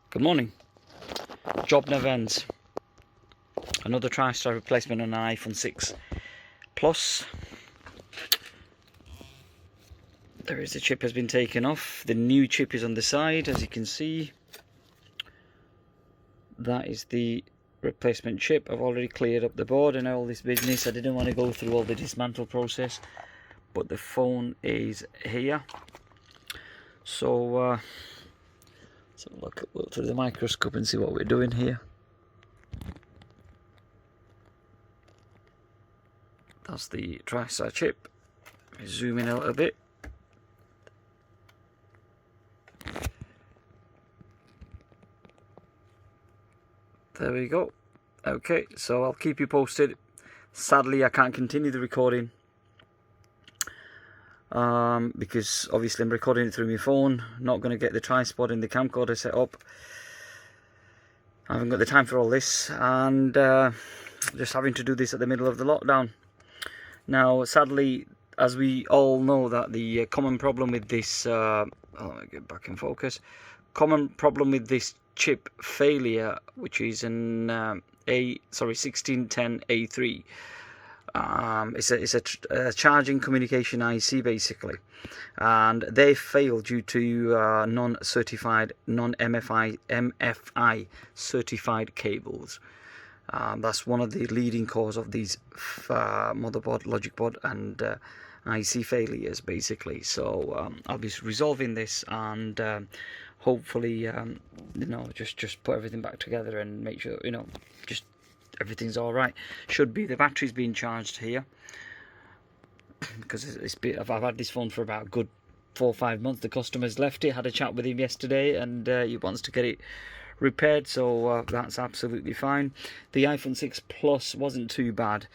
Good morning. Job never ends. Another Tristar replacement on an iPhone 6 Plus. There is the chip has been taken off. The new chip is on the side, as you can see. That is the replacement chip. I've already cleared up the board and all this business. I didn't want to go through all the dismantle process, but the phone is here. So let's have a look through the microscope and see what we're doing here. That's the Tristar chip. Zoom in a little bit. There we go. Okay, so I'll keep you posted. Sadly, I can't continue the recording because obviously I'm recording it through my phone. Not going to get the tripod and the camcorder set up. I haven't got the time for all this, and just having to do this at the middle of the lockdown. Now, sadly, as we all know, that the common problem with this, let me get back in focus. Common problem with this chip failure, which is an 1610A3. It's a charging communication IC basically, and they fail due to non-certified, non-MFI certified cables. That's one of the leading cause of these motherboard, logic board, and IC failures basically. So I'll be resolving this, and hopefully just put everything back together and make sure just everything's all right. Should be. The battery's being charged here because I've had this phone for about a good 4 or 5 months. The customer's left it. Had a chat with him yesterday, and he wants to get it repaired, so that's absolutely fine. The iPhone 6 Plus wasn't too bad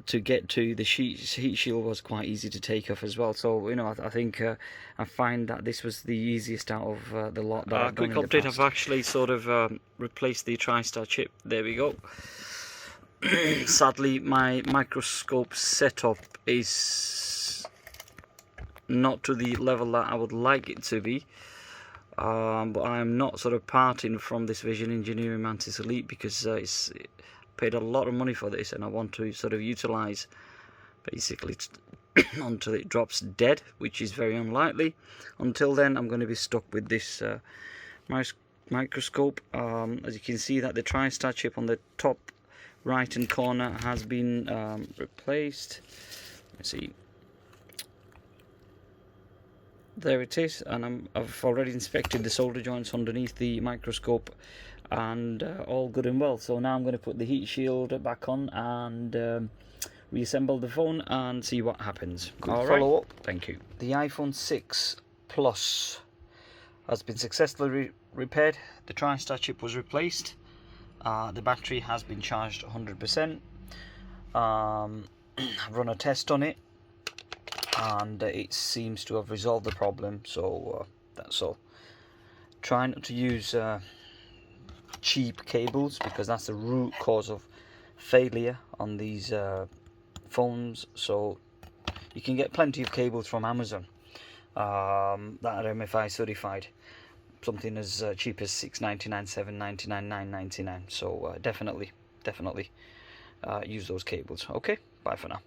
to get to. The heat shield was quite easy to take off as well, so I think I find that this was the easiest out of the lot that I've done. Quick update, I've actually sort of replaced the Tristar chip. There we go. Sadly, my microscope setup is not to the level that I would like it to be, but I'm not sort of parting from this Vision Engineering Mantis Elite because it's paid a lot of money for this, and I want to sort of utilize basically until it drops dead, which is very unlikely. Until then, I'm going to be stuck with this microscope. As you can see, that the Tristar chip on the top right hand corner has been replaced. Let's see. There it is, and I've already inspected the solder joints underneath the microscope, and all good and well. So now I'm going to put the heat shield back on and reassemble the phone and see what happens. Good follow up. Thank you. The iPhone 6 Plus has been successfully repaired. The Tristar chip was replaced. The battery has been charged 100%. I've run a test on it, and it seems to have resolved the problem, so that's all. Try not to use cheap cables, because that's the root cause of failure on these phones. So you can get plenty of cables from Amazon that are MFI certified, something as cheap as $6.99, $7.99, $9.99. So definitely use those cables. Okay, bye for now.